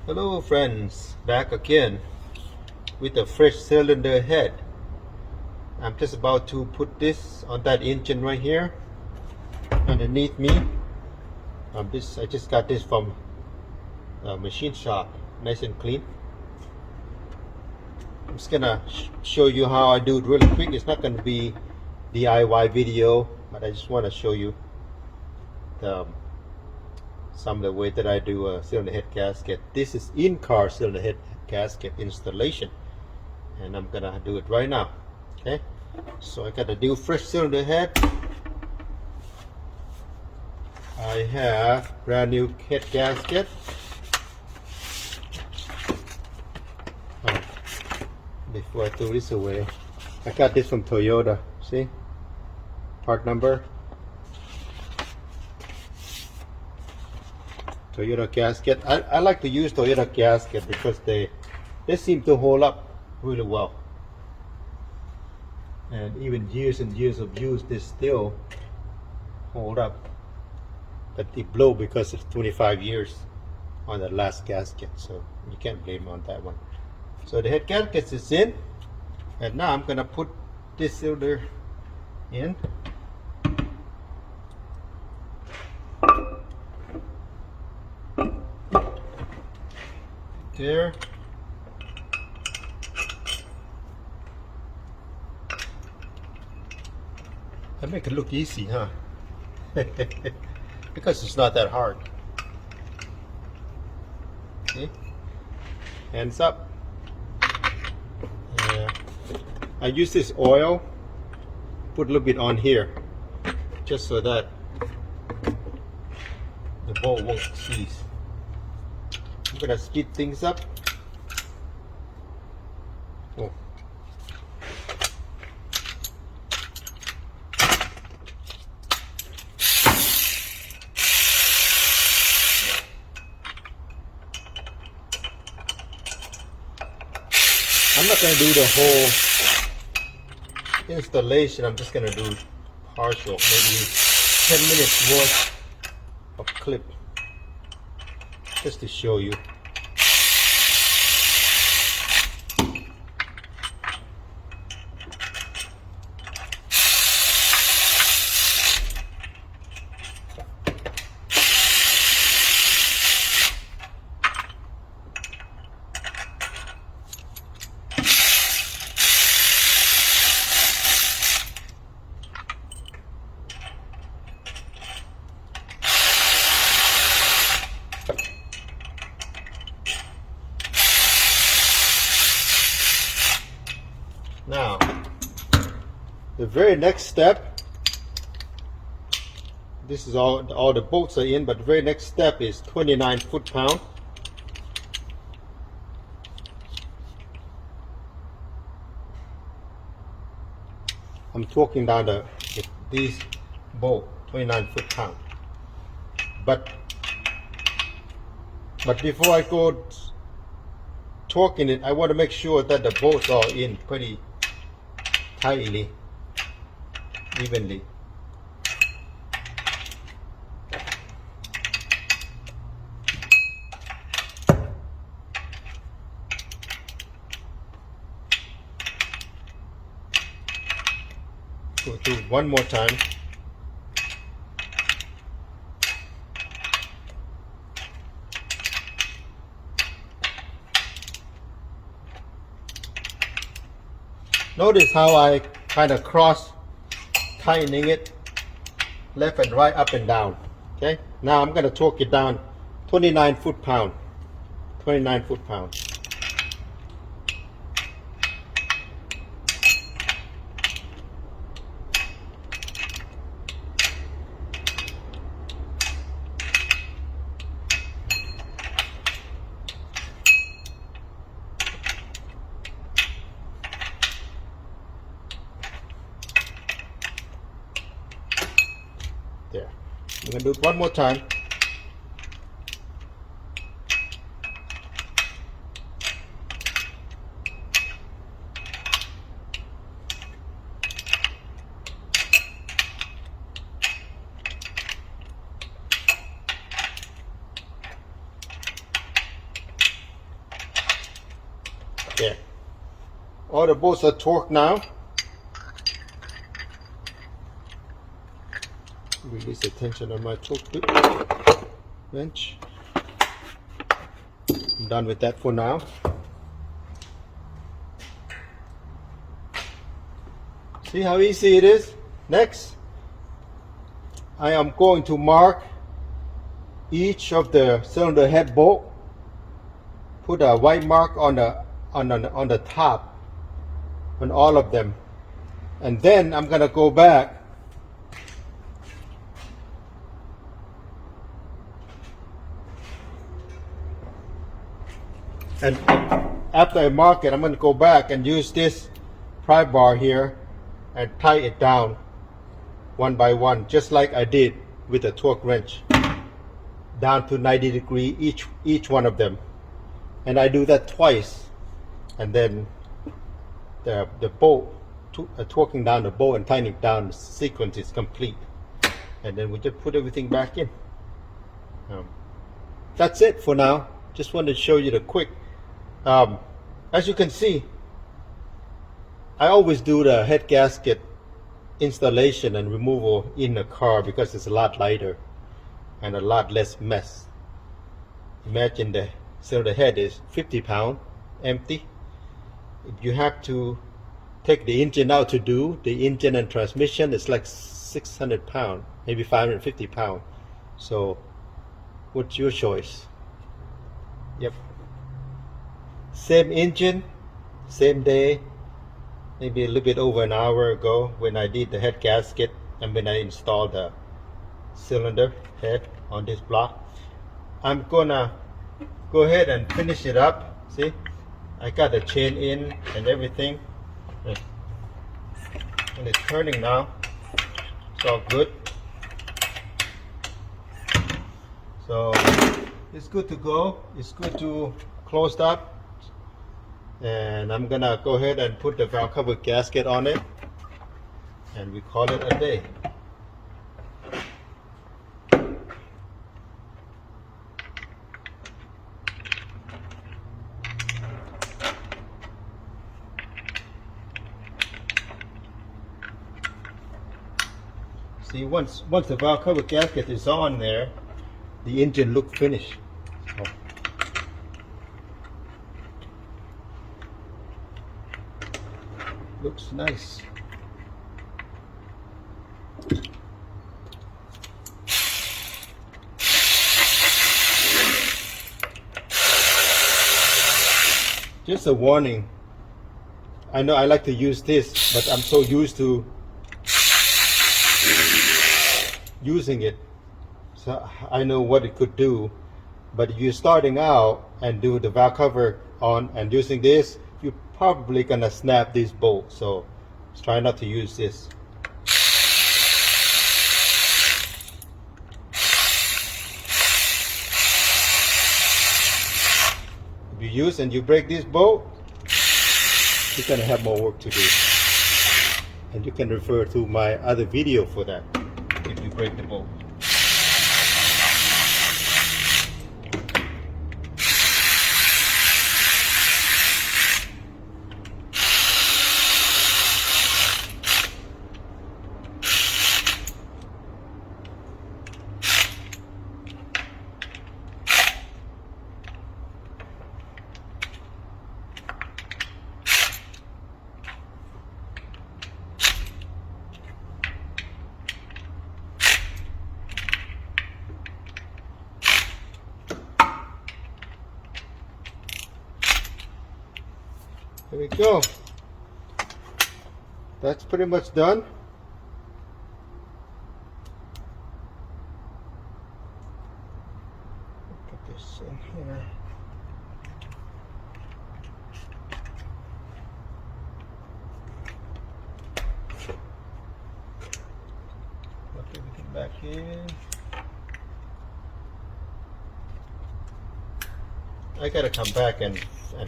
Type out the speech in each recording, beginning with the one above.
Hello friends, back again with a fresh cylinder head. I'm just about to put this on that engine right here underneath me. I just got this from a machine shop, nice and clean. I'm just gonna show you how I do it really quick. It's not gonna be DIY video, but I just want to show you some of the way that I do a cylinder head gasket. This is in-car cylinder head gasket installation, and I'm gonna do it right now. Okay, so I got a new fresh cylinder head. I have brand new head gasket. Before I throw this away, I got this from Toyota. See, part number. Toyota gasket. I like to use Toyota gasket because they seem to hold up really well, and even years and years of use, they still hold up. But they blow because it's 25 years on the last gasket, so you can't blame on that one. So the head gasket is in, and now I'm gonna put this cylinder in. There. I make it look easy, huh? Because it's not that hard. Okay. Hands up. I use this oil, put a little bit on here, just so that the bolt won't seize. I'm gonna speed things up. Oh. I'm not gonna do the whole installation. I'm just gonna do partial, maybe 10 minutes worth of clip, just to show you. Now, the very next step, this is all the bolts are in, but the very next step is 29 foot-pound. I'm torquing down these bolts 29 foot-pound. But before I go torquing it, I want to make sure that the bolts are in pretty tightly, evenly. Go through it one more time. Notice how I kind of cross tightening it left and right, up and down. Okay, now I'm going to torque it down 29 foot-pound. 29 foot-pound. There. I'm going to do it one more time. All the bolts are torqued now. Release the tension on my torque wrench. I'm done with that for now. See how easy it is? Next, I am going to mark each of the cylinder head bolt. Put a white mark on the top on all of them, and then I'm gonna go back and after I mark it, I'm gonna go back and use this pry bar here and tie it down one by one, just like I did with the torque wrench, down to 90 degrees each one of them. And I do that twice, and then the bolt, torquing down the bolt and tightening down, the sequence is complete. And then we just put everything back in. That's it for now. Just wanted to show you the quick. As you can see, I always do the head gasket installation and removal in the car because it's a lot lighter and a lot less mess. Imagine the cylinder head is 50 pounds empty. If you have to take the engine out to do the engine and transmission, it's like 600 pounds, maybe 550 pounds. So what's your choice? Yep. Same engine, same day, maybe a little bit over an hour ago when I did the head gasket and when I installed the cylinder head on this block. I'm gonna go ahead and finish it up. See, I got the chain in and everything, and it's turning now. It's all good. So it's good to go. It's good to close up. And I'm gonna go ahead and put the valve cover gasket on it, and we call it a day. See, once the valve cover gasket is on there, the engine looks finished. So, looks nice. Just a warning. I know I like to use this, but I'm so used to using it, so I know what it could do. But if you're starting out and do the valve cover on and using this, you're probably gonna snap this bolt. So just try not to use this. If you use and you break this bolt, you're gonna have more work to do. And you can refer to my other video for that if you break the bolt. There we go. That's pretty much done. Put this in here. Put everything back in. I gotta come back and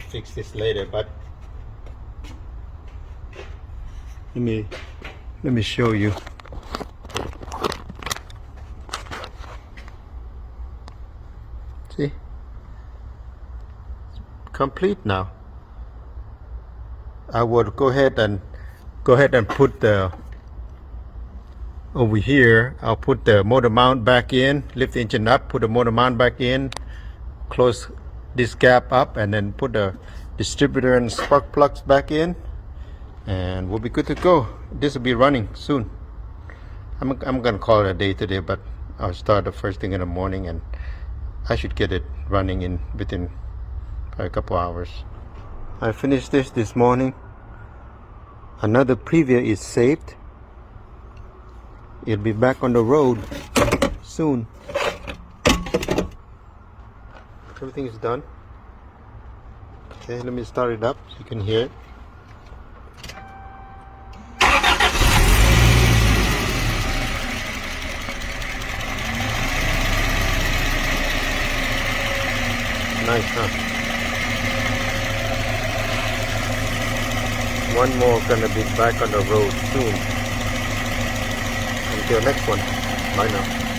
fix this later, but let me show you. See? It's complete now. I would go ahead and put the over here. I'll put the motor mount back in, lift the engine up, put the motor mount back in, close this gap up, and then put the distributor and spark plugs back in, and we'll be good to go. This will be running soon. I'm gonna call it a day today, but I'll start the first thing in the morning, and I should get it running in within probably a couple hours. I finished this morning. Another Previa is saved. It'll be back on the road soon. Everything is done. Okay, let me start it up so you can hear it. Nice, huh? One more gonna be back on the road soon. Until next one. Bye now.